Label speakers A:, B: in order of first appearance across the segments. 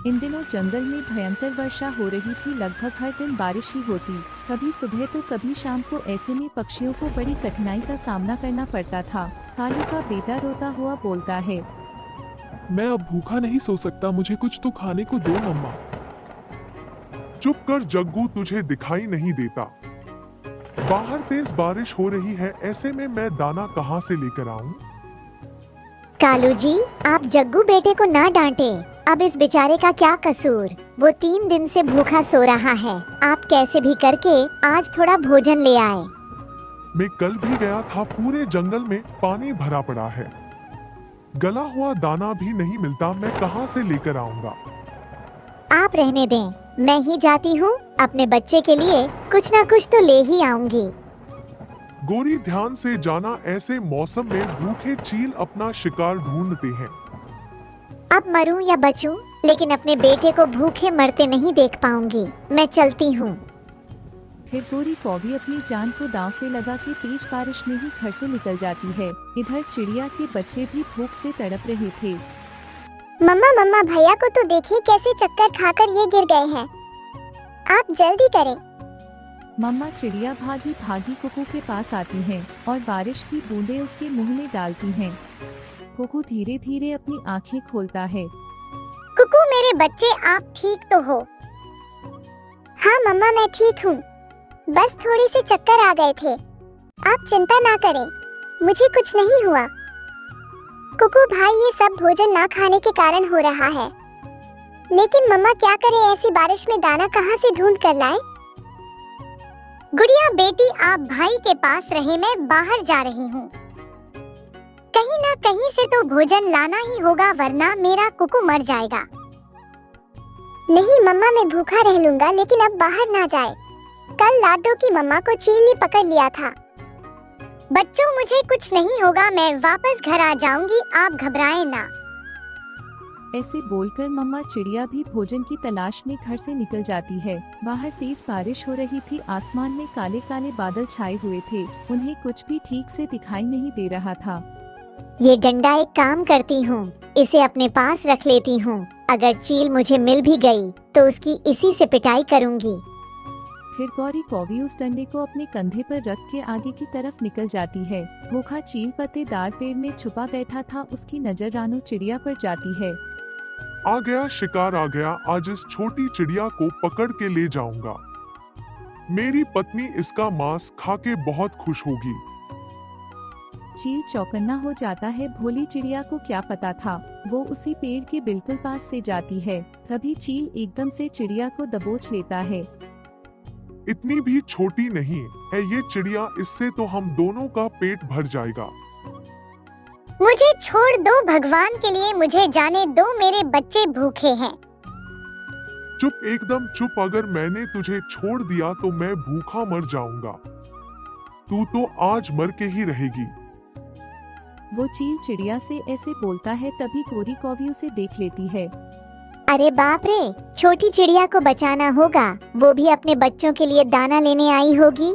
A: इन दिनों जंगल में भयंकर वर्षा हो रही थी। लगभग हर दिन बारिश ही होती, कभी सुबह तो कभी शाम को। ऐसे में पक्षियों को बड़ी कठिनाई का सामना करना पड़ता था। कालू का बेटा रोता हुआ बोलता है,
B: मैं अब भूखा नहीं सो सकता, मुझे कुछ तो खाने को दो मम्मा।
C: चुप कर जग्गू, तुझे दिखाई नहीं देता? बाहर तेज बारिश हो रही है, ऐसे में मैं दाना कहाँ से लेकर आऊं?
D: कालू जी, आप जग्गू बेटे को ना डांटे। अब इस बेचारे का क्या कसूर? वो 3 दिन से भूखा सो रहा है। आप कैसे भी करके आज थोड़ा भोजन ले आए।
C: मैं कल भी गया था, पूरे जंगल में पानी भरा पड़ा है, गला हुआ दाना भी नहीं मिलता, मैं कहाँ से लेकर आऊंगा?
D: आप रहने दें, मैं ही जाती हूँ। अपने बच्चे के लिए कुछ ना कुछ तो ले ही आऊंगी।
C: गोरी ध्यान से जाना, ऐसे मौसम में भूखे चील अपना शिकार ढूंढते हैं।
D: अब मरूं या बचूं, लेकिन अपने बेटे को भूखे मरते नहीं देख पाऊंगी। मैं चलती हूँ।
A: फिर गोरी कौवी अपनी जान को दांव पे लगा के तेज बारिश में ही घर से निकल जाती है। इधर चिड़िया के बच्चे भी भूख से तड़प रहे थे।
D: मम्मा मम्मा, भैया को तो देखिए कैसे चक्कर खाकर ये गिर गए हैं। आप जल्दी करें।
A: मम्मा चिड़िया भागी भागी कुकू के पास आती हैं और बारिश की बूंदें उसके मुंह में डालती हैं। कुकू धीरे धीरे अपनी आंखें खोलता है।
D: कुकू मेरे बच्चे, आप ठीक तो हो? हाँ मम्मा, मैं ठीक हूँ, बस थोड़ी से चक्कर आ गए थे। आप चिंता ना करें, मुझे कुछ नहीं हुआ। कुकू भाई, ये सब भोजन ना खाने के कारण हो रहा है। लेकिन मम्मा क्या करें, ऐसी बारिश में दाना कहाँ से ढूंढ कर लाए? गुड़िया बेटी, आप भाई के पास रहे, मैं बाहर जा रही हूँ। कहीं ना कहीं से तो भोजन लाना ही होगा, वरना मेरा कुकू मर जाएगा। नहीं मम्मा, मैं भूखा रह लूंगा, लेकिन अब बाहर ना जाए। कल लाडो की मम्मा को चील ने पकड़ लिया था। बच्चों, मुझे कुछ नहीं होगा, मैं वापस घर आ जाऊंगी, आप घबराएं ना।
A: ऐसे बोलकर मम्मा चिड़िया भी भोजन की तलाश में घर से निकल जाती है। बाहर तेज बारिश हो रही थी, आसमान में काले काले बादल छाए हुए थे, उन्हें कुछ भी ठीक से दिखाई नहीं दे रहा था।
D: ये डंडा एक काम करती हूँ, इसे अपने पास रख लेती हूँ। अगर चील मुझे मिल भी गई तो उसकी इसी से पिटाई करूँगी।
A: फिर गौरी कौवी उस डंडे को अपने कंधे पर रख के आगे की तरफ निकल जाती है। भूखा चील पत्तेदार पेड़ में छुपा बैठा था, उसकी नजर रानू चिड़िया पर जाती है।
C: आ गया शिकार आ गया, आज इस छोटी चिड़िया को पकड़ के ले जाऊंगा। मेरी पत्नी इसका मांस खा के बहुत खुश होगी।
A: चील चौकन्ना हो जाता है। भोली चिड़िया को क्या पता था, वो उसी पेड़ के बिल्कुल पास से जाती है। तभी चील एकदम से चिड़िया को दबोच लेता है।
C: इतनी भी छोटी नहीं है ये चिड़िया, इससे तो हम दोनों का पेट भर जाएगा।
D: मुझे छोड़ दो, भगवान के लिए मुझे जाने दो, मेरे बच्चे भूखे हैं।
C: चुप, एकदम चुप, अगर मैंने तुझे छोड़ दिया तो मैं भूखा मर जाऊंगा। तू तो आज मर के ही रहेगी।
A: वो चील चिड़िया से ऐसे बोलता है, तभी गोरी कौवी उसे देख लेती है।
D: अरे बाप रे, छोटी चिड़िया को बचाना होगा, वो भी अपने बच्चों के लिए दाना लेने आई होगी।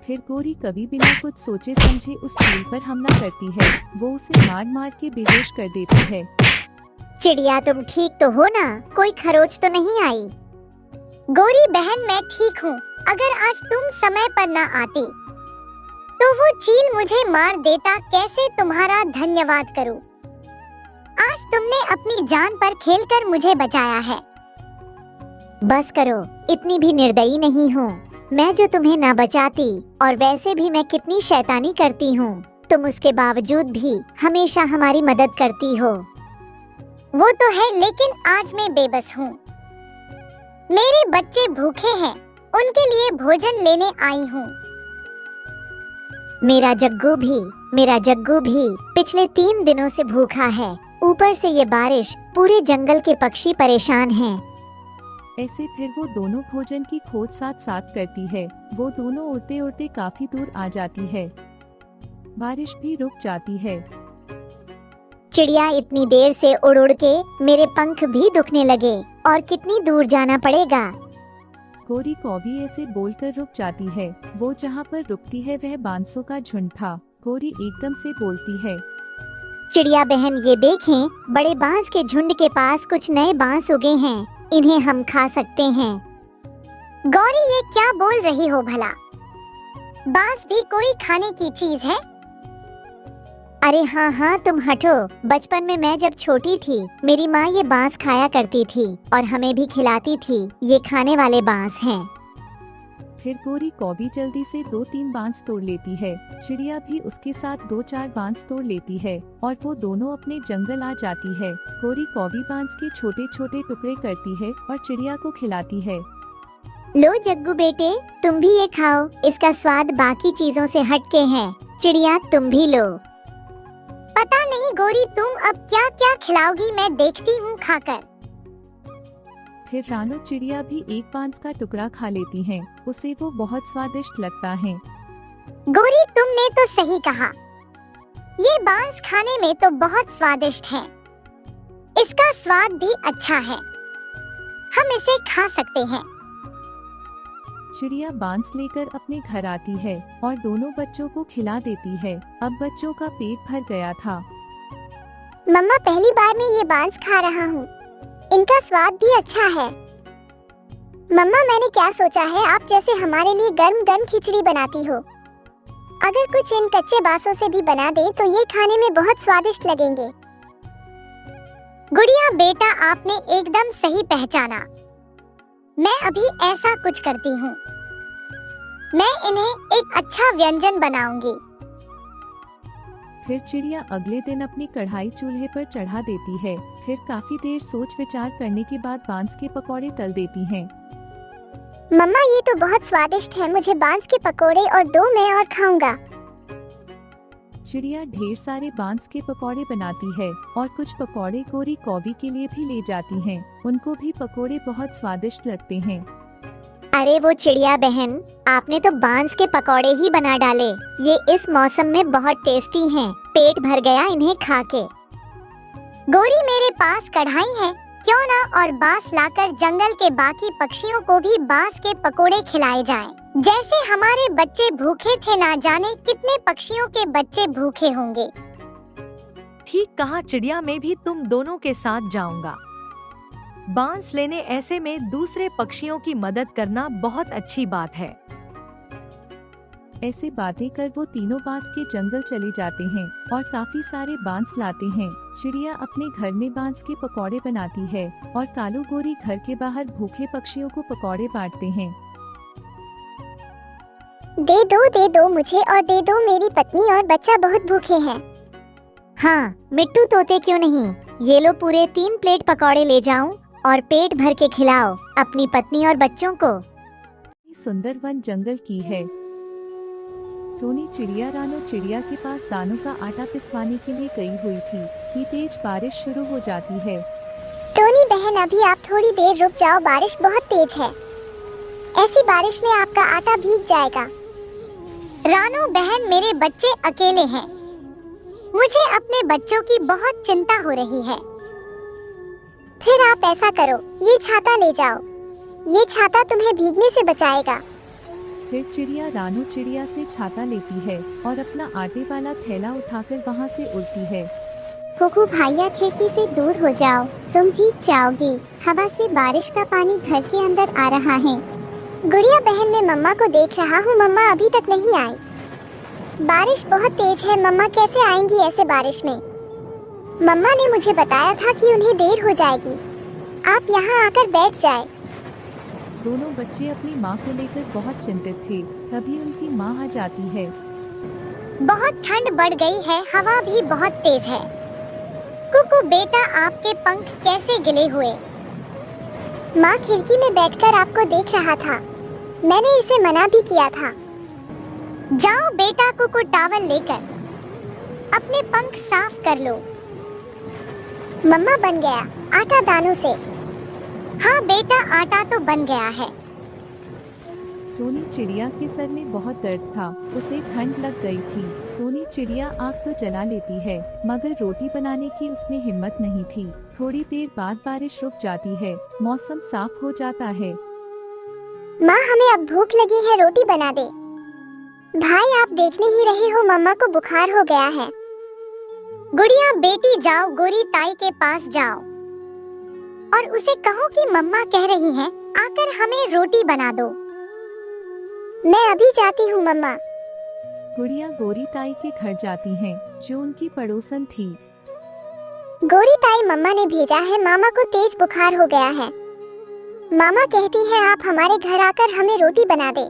A: फिर गोरी कभी बिना कुछ सोचे समझे उस चील पर हमला करती है। वो उसे मार मार के बेहोश कर देती है।
D: चिड़िया तुम ठीक तो हो ना? कोई खरोच तो नहीं आई? गोरी बहन, मैं ठीक हूँ। अगर आज तुम समय पर ना आती तो वो चील मुझे मार देता। कैसे तुम्हारा धन्यवाद करूँ? आज तुमने अपनी जान पर खेलकर मुझे बचाया है। बस करो, इतनी भी निर्दयी नहीं हूँ मैं जो तुम्हें ना बचाती। और वैसे भी मैं कितनी शैतानी करती हूँ, तुम उसके बावजूद भी हमेशा हमारी मदद करती हो। वो तो है, लेकिन आज मैं बेबस हूँ। मेरे बच्चे भूखे हैं, उनके लिए भोजन लेने आई हूँ। मेरा जग्गू भी पिछले 3 दिनों से भूखा है। ऊपर से ये बारिश, पूरे जंगल के पक्षी परेशान हैं।
A: ऐसे फिर वो दोनों भोजन की खोज साथ साथ करती है। वो दोनों उड़ते उड़ते काफी दूर आ जाती है। बारिश भी रुक जाती है।
D: चिड़िया, इतनी देर से उड़ उड़ के मेरे पंख भी दुखने लगे, और कितनी दूर जाना पड़ेगा।
A: गोरी कौवी ऐसे बोलकर रुक जाती है। वो जहाँ पर रुकती है वह बांसों का झुंड था। गोरी एकदम से बोलती है,
D: चिड़िया बहन ये देखें, बड़े बांस के झुंड के पास कुछ नए बांस उगे हैं, इन्हें हम खा सकते हैं। गौरी ये क्या बोल रही हो भला? बांस भी कोई खाने की चीज है? अरे हाँ हाँ तुम हटो। बचपन में मैं जब छोटी थी मेरी माँ ये बांस खाया करती थी और हमें भी खिलाती थी। ये खाने वाले बांस हैं।
A: फिर गोरी कौवी जल्दी से 2-3 बांस तोड़ लेती है। चिड़िया भी उसके साथ 2-4 बांस तोड़ लेती है और वो दोनों अपने जंगल आ जाती है। गोरी कौवी बांस के छोटे छोटे टुकड़े करती है और चिड़िया को खिलाती है।
D: लो जग्गू बेटे, तुम भी ये खाओ, इसका स्वाद बाकी चीजों से हटके है। चिड़िया तुम भी लो। पता नहीं गौरी तुम अब क्या क्या खिलाओगी, मैं देखती हूँ खाकर।
A: फिर रानो चिड़िया भी एक बांस का टुकड़ा खा लेती हैं। उसे वो बहुत स्वादिष्ट लगता है।
D: गौरी तुमने तो सही कहा, ये बांस खाने में तो बहुत स्वादिष्ट है। इसका स्वाद भी अच्छा है, हम इसे खा सकते हैं।
A: चिड़िया बांस लेकर अपने घर आती है और दोनों बच्चों को खिला देती है। अब बच्चों का पेट भर गया था।
D: मम्मा पहली बार मैं ये बांस खा रहा हूँ, इनका स्वाद भी अच्छा है। मम्मा मैंने क्या सोचा है, आप जैसे हमारे लिए गर्म गर्म खिचड़ी बनाती हो, अगर कुछ इन कच्चे बांसों से भी बना दे तो ये खाने में बहुत स्वादिष्ट लगेंगे। गुड़िया बेटा आपने एकदम सही पहचाना, मैं अभी ऐसा कुछ करती हूँ। मैं इन्हें एक अच्छा व्यंजन बनाऊंगी।
A: फिर चिड़िया अगले दिन अपनी कढ़ाई चूल्हे पर चढ़ा देती है। फिर काफी देर सोच विचार करने के बाद बांस के पकौड़े तल देती हैं।
D: मम्मा ये तो बहुत स्वादिष्ट है, मुझे बांस के पकोड़े और दो, मैं और खाऊंगा।
A: चिड़िया ढेर सारे बांस के पकौड़े बनाती है और कुछ पकौड़े गोरी कौवी के लिए भी ले जाती हैं। उनको भी पकौड़े बहुत स्वादिष्ट लगते हैं।
D: अरे वो चिड़िया बहन, आपने तो बांस के पकौड़े ही बना डाले। ये इस मौसम में बहुत टेस्टी हैं। पेट भर गया इन्हें खा के। गोरी मेरे पास कढ़ाई है, क्यों ना और बांस लाकर जंगल के बाकी पक्षियों को भी बांस के पकोड़े खिलाए जाएं। जैसे हमारे बच्चे भूखे थे, ना जाने कितने पक्षियों के बच्चे भूखे होंगे।
E: ठीक कहा चिड़िया, मैं भी तुम दोनों के साथ जाऊंगा। बांस लेने ऐसे में दूसरे पक्षियों की मदद करना बहुत अच्छी बात है।
A: ऐसे बातें कर वो तीनों बांस के जंगल चले जाते हैं और काफी सारे बांस लाते हैं। चिड़िया अपने घर में बांस के पकौड़े बनाती है और कालू गोरी घर के बाहर भूखे पक्षियों को पकौड़े बांटते हैं।
D: दे दो मुझे, और दे दो, मेरी पत्नी और बच्चा बहुत भूखे हैं। हाँ मिट्टू तोते क्यों नहीं, ये लो पूरे 3 प्लेट पकौड़े ले जाऊं और पेट भर के खिलाओ अपनी पत्नी और बच्चों को।
A: सुंदर वन जंगल की है। टोनी चिड़िया रानो चिड़िया के पास दानों का आटा पिसवाने के लिए गई हुई थी कि तेज बारिश शुरू हो जाती है।
D: टोनी बहन अभी आप थोड़ी देर रुक जाओ, बारिश बहुत तेज है। ऐसी बारिश में आपका आटा भीग जाएगा। रानो बहन मेरे बच्चे अकेले हैं, मुझे अपने बच्चों की बहुत चिंता हो रही है। फिर आप ऐसा करो, ये छाता ले जाओ, ये छाता तुम्हें भीगने से बचाएगा।
A: फिर चिड़िया रानो चिड़िया से छाता लेती है और अपना आटे वाला थैला उठाकर वहाँ से उड़ती है।
D: कुकू भाइया खिड़की से दूर हो जाओ, तुम भीग जाओगी। हवा से बारिश का पानी घर के अंदर आ रहा है। गुड़िया बहन मैं मम्मा को देख रहा हूँ, मम्मा अभी तक नहीं आई। बारिश बहुत तेज है, मम्मा कैसे आएंगी ऐसे बारिश में? मम्मा ने मुझे बताया था कि उन्हें देर हो जाएगी। आप यहाँ आकर बैठ जाए।
A: दोनों बच्चे अपनी माँ को लेकर बहुत चिंतित थे। तभी उनकी माँ आ जाती है।
D: बहुत ठंड बढ़ गई है, हवा भी बहुत तेज है। कुकू बेटा आपके पंख कैसे गिले हुए? माँ खिड़की में बैठकर आपको देख रहा था, मैंने इसे मना भी किया था। जाओ बेटा कुकू टॉवल लेकर अपने पंख साफ कर लो। मम्मा बन गया आटा दानों से। हाँ बेटा आटा तो बन गया है।
A: टोनी चिड़िया के सर में बहुत दर्द था, उसे ठंड लग गई थी। टोनी चिड़िया आग तो जला लेती है मगर रोटी बनाने की उसमें हिम्मत नहीं थी। थोड़ी देर बाद बारिश रुक जाती है, मौसम साफ हो जाता है।
D: माँ हमें अब भूख लगी है, रोटी बना दे। भाई आप देखने ही रहे हो, मम्मा को बुखार हो गया है। गुड़िया बेटी जाओ गोरी ताई के पास जाओ और उसे कहो कि मम्मा कह रही हैं, आकर हमें रोटी बना दो। मैं अभी जाती हूँ मम्मा।
A: गुड़िया गोरी ताई के घर जाती है, जो उनकी पड़ोसन थी।
D: गोरी ताई मम्मा ने भेजा है, मामा को तेज बुखार हो गया है। मामा कहती है आप हमारे घर आकर हमें रोटी बना दे।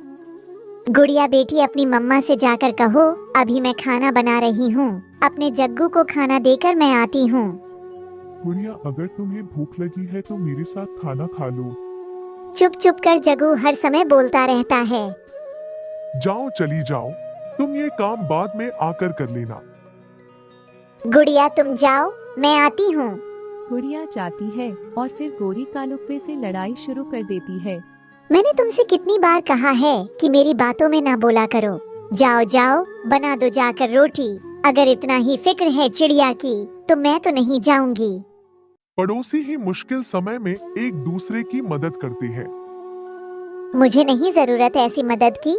D: गुड़िया बेटी अपनी मम्मा से जाकर कहो अभी मैं खाना बना रही हूँ, अपने जग्गू को खाना देकर मैं आती हूँ।
C: गुड़िया अगर तुम्हें भूख लगी है तो मेरे साथ खाना खा लो।
D: चुप चुप कर जग्गू हर समय बोलता रहता है।
C: जाओ चली जाओ, तुम ये काम बाद में आकर कर लेना।
D: गुड़िया तुम जाओ, मैं आती हूँ।
A: गुड़िया जाती है और फिर गोरी कालुप्पे से लड़ाई शुरू कर देती है।
D: मैंने तुमसे कितनी बार कहा है कि मेरी बातों में ना बोला करो। जाओ जाओ बना दो जाकर रोटी। अगर इतना ही फिक्र है चिड़िया की तो मैं तो नहीं जाऊंगी।
C: पड़ोसी ही मुश्किल समय में एक दूसरे की मदद करते हैं।
D: मुझे नहीं जरूरत ऐसी मदद की।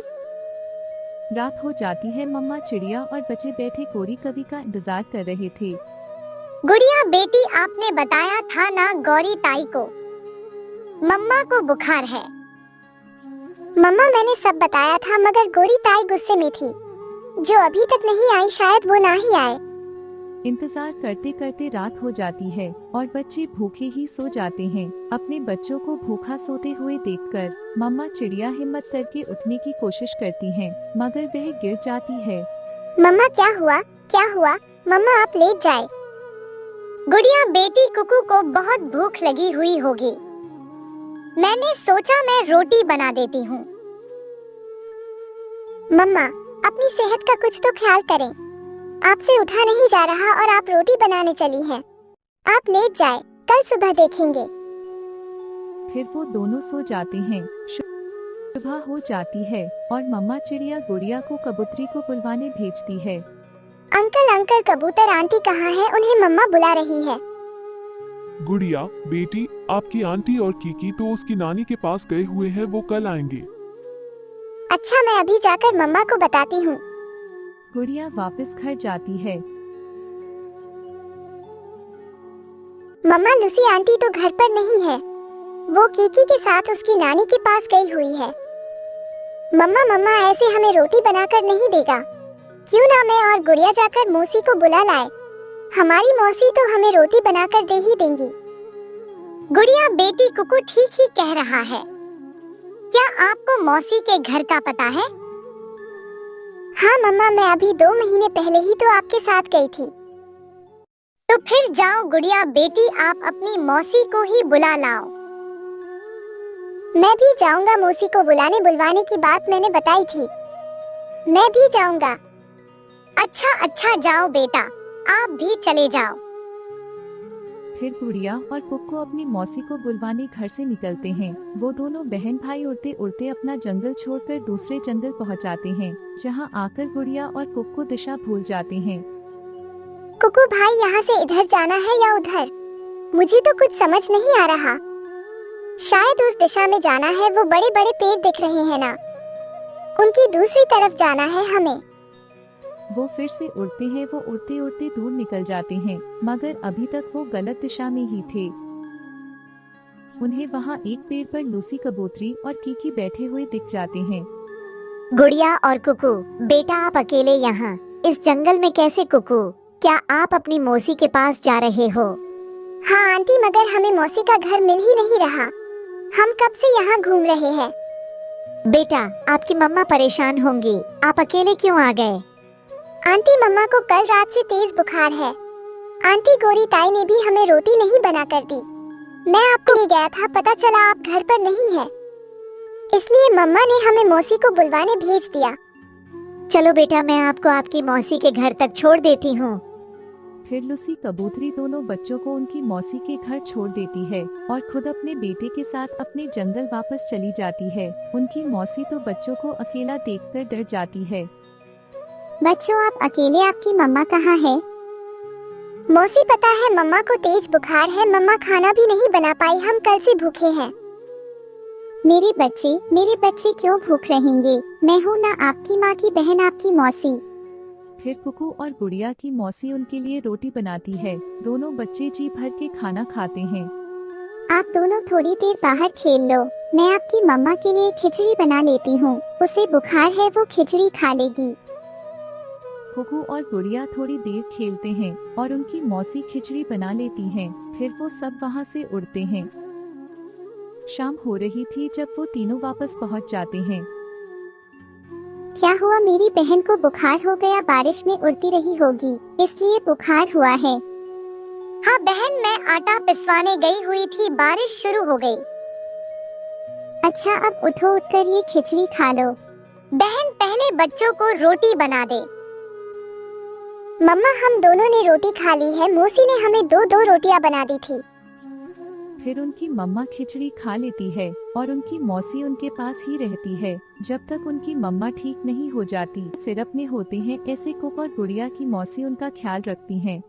A: रात हो जाती है। मम्मा चिड़िया और बच्चे बैठे गोरी कवि का इंतजार कर रहे थे।
D: गुड़िया बेटी आपने बताया था ना गौरी ताई को मम्मा को बुखार है। मम्मा मैंने सब बताया था, मगर गोरी ताई गुस्से में थी, जो अभी तक नहीं आई, शायद वो ना ही आए।
A: इंतजार करते करते रात हो जाती है और बच्चे भूखे ही सो जाते हैं। अपने बच्चों को भूखा सोते हुए देखकर मम्मा चिड़िया हिम्मत करके उठने की कोशिश करती हैं, मगर वह गिर जाती है।
D: मम्मा क्या हुआ क्या हुआ? मम्मा आप लेट जाए। गुड़िया बेटी कुकू को बहुत भूख लगी हुई होगी, मैंने सोचा मैं रोटी बना देती हूँ। मम्मा अपनी सेहत का कुछ तो ख्याल करें, आपसे उठा नहीं जा रहा और आप रोटी बनाने चली हैं। आप लेट जाए, कल सुबह देखेंगे।
A: फिर वो दोनों सो जाते हैं। सुबह हो जाती है और मम्मा चिड़िया गुड़िया को कबूतरी को बुलवाने भेजती है।
D: अंकल अंकल कबूतर आंटी कहाँ है? उन्हें मम्मा बुला रही है।
B: गुड़िया बेटी, आपकी आंटी और कीकी तो उसकी नानी के पास गए हुए हैं, वो कल आएंगे।
D: अच्छा मैं अभी जाकर मम्मा को बताती हूँ।
A: गुड़िया वापस घर जाती है।
D: मम्मा लूसी आंटी तो घर पर नहीं है, वो कीकी के साथ उसकी नानी के पास गई हुई है। मम्मा मम्मा ऐसे हमें रोटी बनाकर नहीं देगा, क्यों ना मैं और गुड़िया जाकर मौसी को बुला लाए, हमारी मौसी तो हमें रोटी बनाकर दे ही देंगी। गुड़िया बेटी कुकू ठीक ही कह रहा है, क्या आपको मौसी के घर का पता है? हाँ मम्मा मैं अभी 2 महीने पहले ही तो आपके साथ गई थी। तो फिर जाओ गुड़िया बेटी, आप अपनी मौसी को ही बुला लाओ। मैं भी जाऊंगा, मौसी को बुलवाने की बात मैंने बताई थी, मैं भी जाऊंगा। अच्छा जाओ बेटा, आप भी चले जाओ।
A: फिर गुड़िया और कुक्कू अपनी मौसी को बुलवाने घर से निकलते हैं। वो दोनों बहन भाई उड़ते उड़ते अपना जंगल छोड़कर दूसरे जंगल पहुंच जाते हैं, जहां आकर गुड़िया और कुक्कू दिशा भूल जाते हैं।
D: कुकू भाई यहाँ से इधर जाना है या उधर? मुझे तो कुछ समझ नहीं आ रहा। शायद उस दिशा में जाना है, वो बड़े बड़े पेड़ दिख रहे हैं ना, उनकी दूसरी तरफ जाना है हमें।
A: वो फिर से उड़ते हैं। वो उड़ते उड़ते दूर निकल जाते हैं, मगर अभी तक वो गलत दिशा में ही थे। उन्हें वहाँ एक पेड़ पर लूसी कबूतरी और कीकी बैठे हुए दिख जाते हैं।
D: गुड़िया और कुकू बेटा आप अकेले यहाँ इस जंगल में कैसे? कुकू क्या आप अपनी मौसी के पास जा रहे हो? हाँ आंटी, मगर हमें मौसी का घर मिल ही नहीं रहा, हम कब से यहाँ घूम रहे हैं। बेटा आपकी मम्मा परेशान होंगी, आप अकेले क्यों आ गए? आंटी मम्मा को कल रात से तेज बुखार है। आंटी गोरी ताई ने भी हमें रोटी नहीं बना कर दी। मैं आपको ले गया था, पता चला आप घर पर नहीं है, इसलिए मम्मा ने हमें मौसी को बुलवाने भेज दिया। चलो बेटा मैं आपको आपकी मौसी के घर तक छोड़ देती हूँ।
A: फिर लूसी कबूतरी दोनों बच्चों को उनकी मौसी के घर छोड़ देती है और खुद अपने बेटे के साथ अपने जंगल वापस चली जाती है। उनकी मौसी तो बच्चों को अकेला देखकर डर जाती है।
D: बच्चों आप अकेले, आपकी मम्मा कहाँ है? मौसी पता है मम्मा को तेज बुखार है, मम्मा खाना भी नहीं बना पाई, हम कल से भूखे हैं। मेरे बच्चे क्यों भूख रहेंगे? मैं हूँ ना आपकी माँ की बहन, आपकी मौसी।
A: फिर कुकू और गुड़िया की मौसी उनके लिए रोटी बनाती है। दोनों बच्चे जी भर के खाना खाते हैं।
D: आप दोनों थोड़ी देर बाहर खेल लो, मैं आपकी मम्मा के लिए खिचड़ी बना लेती हूँ। उसे बुखार है, वो खिचड़ी खा लेगी।
A: कुकू और गुड़िया थोड़ी देर खेलते हैं और उनकी मौसी खिचड़ी बना लेती हैं। फिर वो सब वहाँ से उड़ते हैं। शाम हो रही थी जब वो तीनों वापस पहुँच जाते हैं।
D: क्या हुआ, मेरी बहन को बुखार हो गया? बारिश में उड़ती रही होगी इसलिए बुखार हुआ है। हाँ बहन, मैं आटा पिसवाने गई हुई थी, बारिश शुरू हो गई। अच्छा अब उठो, उठकर ये खिचड़ी खा लो। बहन पहले बच्चों को रोटी बना दे। मम्मा हम दोनों ने रोटी खा ली है, मौसी ने हमें दो दो रोटियां बना दी थी।
A: फिर उनकी मम्मा खिचड़ी खा लेती है और उनकी मौसी उनके पास ही रहती है जब तक उनकी मम्मा ठीक नहीं हो जाती। फिर अपने होते हैं ऐसे कुक और गुड़िया की मौसी उनका ख्याल रखती हैं।